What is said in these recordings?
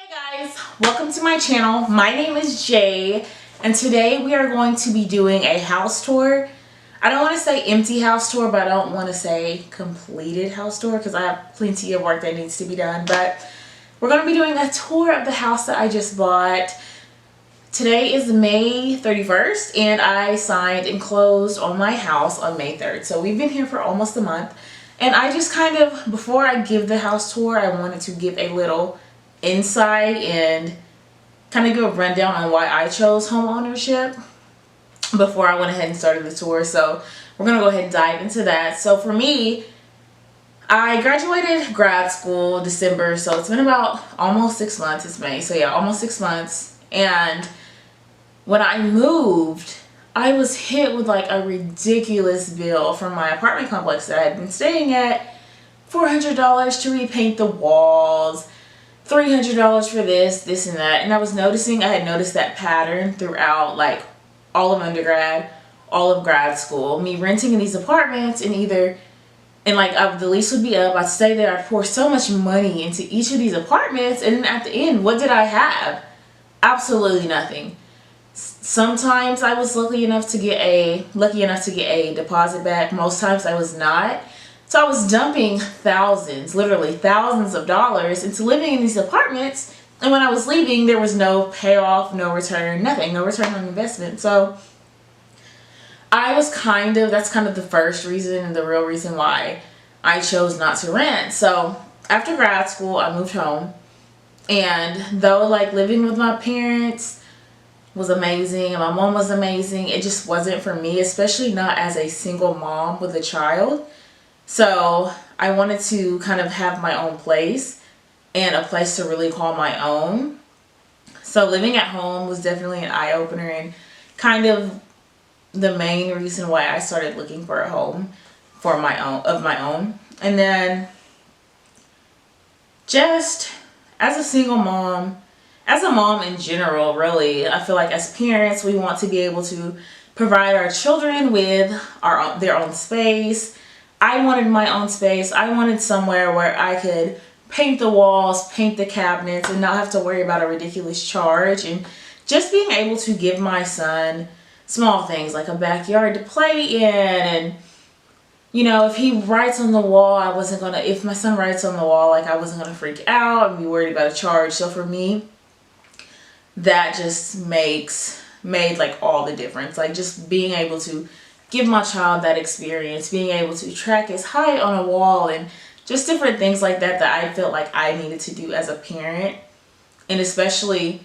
Hey guys, welcome to my channel. My name is Jay, and today we are going to be doing a house tour. I don't want to say empty house tour, but I don't want to say completed house tour because I have plenty of work that needs to be done. But we're going to be doing a tour of the house that I just bought. Today is May 31st, and I signed and closed on my house on May 3rd. So we've been here for almost a month. And I just kind of, before I give the house tour, I wanted to give a little insight and kind of give a rundown on why I chose home ownership before I went ahead and started the tour. So we're going to go ahead and dive into that. So for me, I graduated grad school December, so it's been about almost 6 months. It's May, so yeah, almost 6 months. And when I moved, I was hit with like a ridiculous bill from my apartment complex that I had been staying at. $400 to repaint the walls, $300 for this and that. And I had noticed that pattern throughout like all of undergrad, all of grad school. Me renting in these apartments the lease would be up, I'd stay there, I'd pour so much money into each of these apartments, and then at the end, what did I have? Absolutely nothing. Sometimes I was lucky enough to get a deposit back. Most times I was not. So I was dumping literally thousands of dollars into living in these apartments. And when I was leaving, there was no payoff, no return, nothing, no return on investment. So that's kind of the first reason and the real reason why I chose not to rent. So after grad school, I moved home. And though like living with my parents was amazing and my mom was amazing, it just wasn't for me, especially not as a single mom with a child. So I wanted to kind of have my own place and a place to really call my own. So living at home was definitely an eye-opener and kind of the main reason why I started looking for a home of my own. And then just as a single mom, as a mom in general, really, I feel like as parents, we want to be able to provide our children with their own space. I wanted my own space. I wanted somewhere where I could paint the walls, paint the cabinets, and not have to worry about a ridiculous charge. And just being able to give my son small things like a backyard to play in. And, if he writes on the wall, if my son writes on the wall, I wasn't going to freak out and be worried about a charge. So for me, that just made like all the difference. Like just being able to give my child that experience, being able to track his height on a wall and just different things like that I felt like I needed to do as a parent. And especially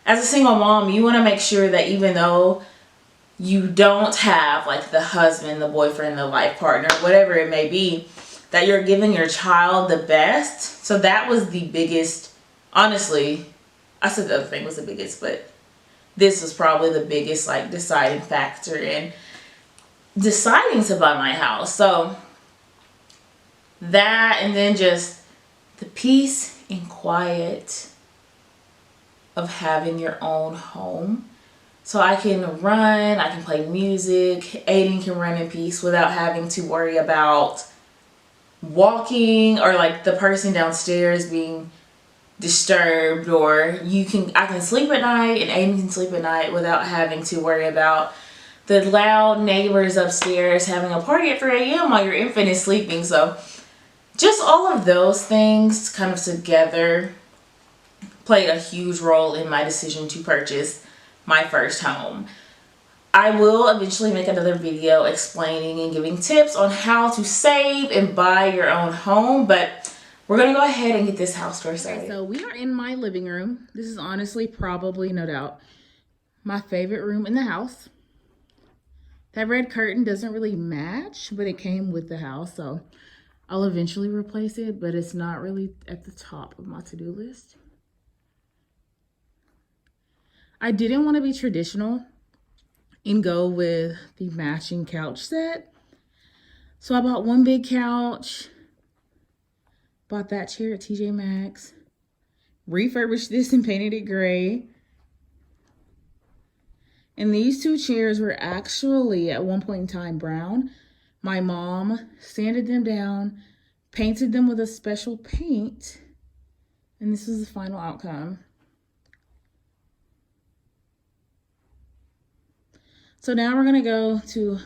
as a single mom, you want to make sure that even though you don't have like the husband, the boyfriend, the life partner, whatever it may be, that you're giving your child the best. So that was the biggest, honestly, I said the other thing was the biggest, but this was probably the biggest like deciding factor in deciding to buy my house. So that, and then just the peace and quiet of having your own home. So I can play music, Aiden can run in peace without having to worry about walking or like the person downstairs being disturbed, or I can sleep at night and Aiden can sleep at night without having to worry about the loud neighbors upstairs having a party at 3 a.m. while your infant is sleeping. So just all of those things kind of together played a huge role in my decision to purchase my first home. I will eventually make another video explaining and giving tips on how to save and buy your own home, but we're going to go ahead and get this house tour started. So we are in my living room. This is honestly probably, no doubt, my favorite room in the house. That red curtain doesn't really match, but it came with the house, so I'll eventually replace it, but it's not really at the top of my to-do list. I didn't want to be traditional and go with the matching couch set. So I bought one big couch, bought that chair at TJ Maxx, refurbished this and painted it gray. And these two chairs were actually at one point in time brown. My mom sanded them down, painted them with a special paint, And this is the final outcome. So now we're gonna go to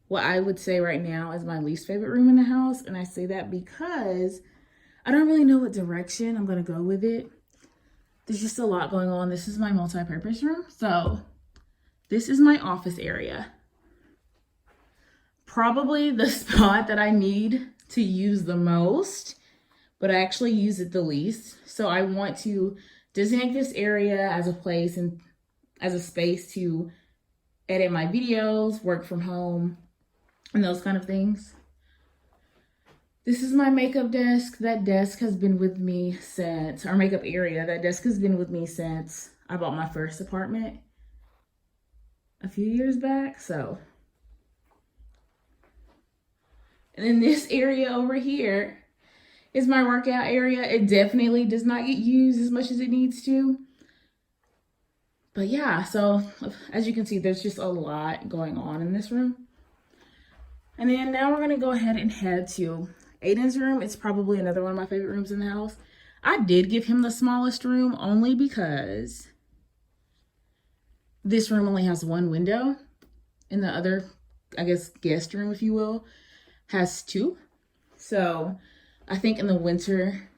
what I would say right now is my least favorite room in the house. And I say that because I don't really know what direction I'm gonna go with it. There's just a lot going on. This is my multi-purpose room. So this is my office area. Probably the spot that I need to use the most, but I actually use it the least. So I want to designate this area as a place and as a space to edit my videos, work from home, and those kind of things. This is my makeup desk. That desk has been with me since, our makeup area, that desk has been with me since I bought my first apartment a few years back, so. And then this area over here is my workout area. It definitely does not get used as much as it needs to. But yeah, so as you can see, there's just a lot going on in this room. And then now we're gonna go ahead and head to Aiden's room. It's probably another one of my favorite rooms in the house. I did give him the smallest room only because this room only has one window, and the other, I guess, guest room, if you will, has two. So I think in the winter,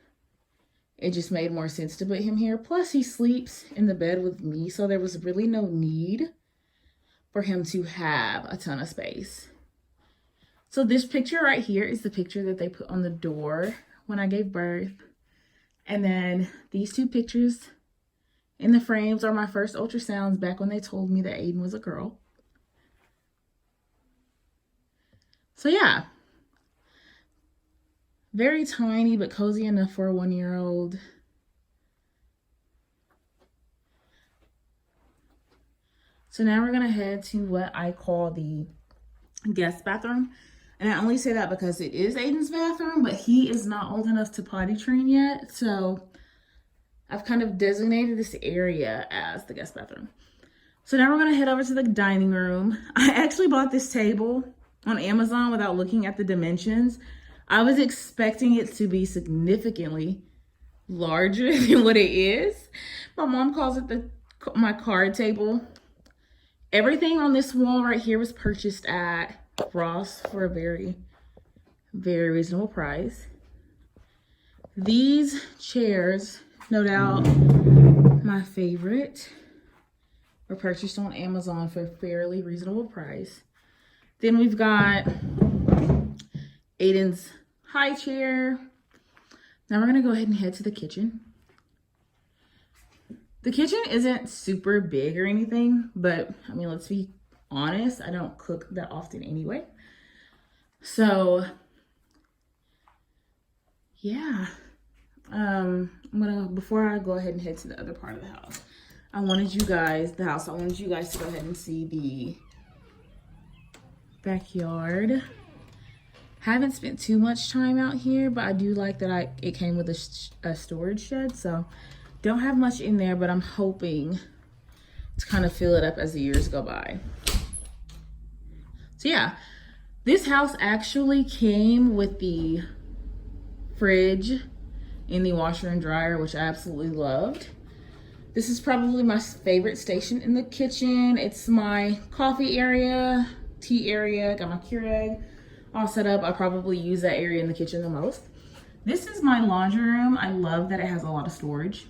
it just made more sense to put him here. Plus, he sleeps in the bed with me, so there was really no need for him to have a ton of space. So this picture right here is the picture that they put on the door when I gave birth. And then these two pictures in the frames are my first ultrasounds back when they told me that Aiden was a girl. So yeah. Very tiny, but cozy enough for a 1-year-old. So now we're gonna head to what I call the guest bathroom. And I only say that because it is Aiden's bathroom, but he is not old enough to potty train yet. So I've kind of designated this area as the guest bathroom. So now we're gonna head over to the dining room. I actually bought this table on Amazon without looking at the dimensions. I was expecting it to be significantly larger than what it is. My mom calls it my card table. Everything on this wall right here was purchased at Ross for a very, very reasonable price. These chairs, no doubt my favorite, were purchased on Amazon for a fairly reasonable price. Then we've got Aiden's high chair. Now we're gonna go ahead and head to the kitchen. The kitchen isn't super big or anything, but I mean, let's be honest, I don't cook that often anyway. So yeah, before I go ahead and head to the other part of the house, I wanted you guys to go ahead and see the backyard. Haven't spent too much time out here, but I do like that it came with a storage shed, so don't have much in there, but I'm hoping to kind of fill it up as the years go by. So yeah, this house actually came with the fridge and the washer and dryer, which I absolutely loved. This is probably my favorite station in the kitchen. It's my coffee area, tea area, got my Keurig all set up. I probably use that area in the kitchen the most. This is my laundry room. I love that it has a lot of storage.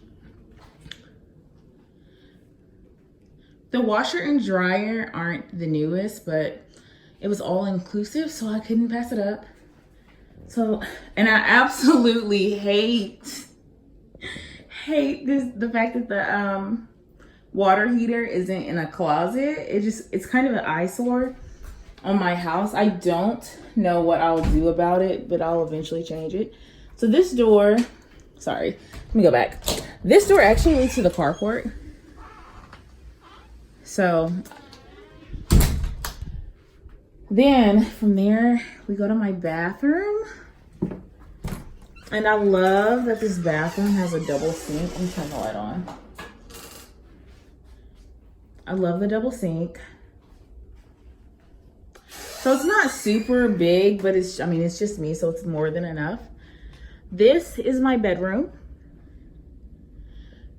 The washer and dryer aren't the newest, but it was all inclusive, so I couldn't pass it up. So, and I absolutely hate the fact that the water heater isn't in a closet. It's kind of an eyesore on my house. I don't know what I'll do about it, but I'll eventually change it. So this door, sorry, let me go back. This door actually leads to the carport. So then from there, we go to my bathroom. And I love that this bathroom has a double sink. Let me turn the light on. I love the double sink. So it's not super big, but it's just me, so it's more than enough. This is my bedroom.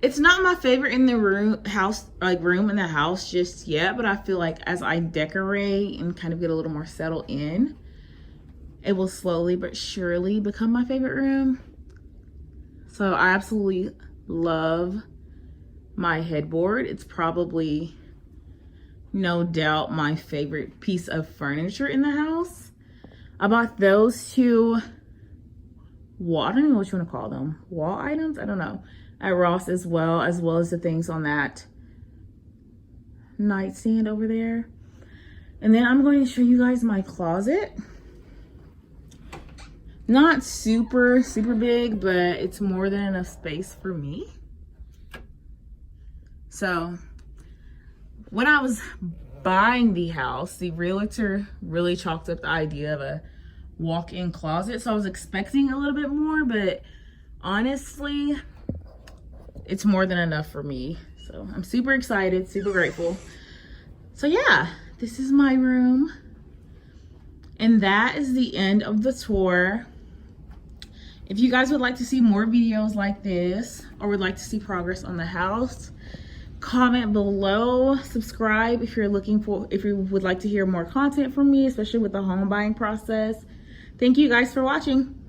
It's not my favorite in the room in the house just yet, but I feel like as I decorate and kind of get a little more settled in, it will slowly but surely become my favorite room. So I absolutely love my headboard. It's probably, no doubt, my favorite piece of furniture in the house. I bought those two I don't know what you want to call them, wall items, I don't know, at Ross as well as the things on that nightstand over there. And then I'm going to show you guys my closet. Not super big, but it's more than enough space for me. So when I was buying the house, the realtor really chalked up the idea of a walk-in closet, so I was expecting a little bit more, but honestly it's more than enough for me. So I'm super excited, super grateful. So yeah, this is my room, and that is the end of the tour. If you guys would like to see more videos like this, or would like to see progress on the house, comment below, subscribe if you would like to hear more content from me, especially with the home buying process. Thank you guys for watching.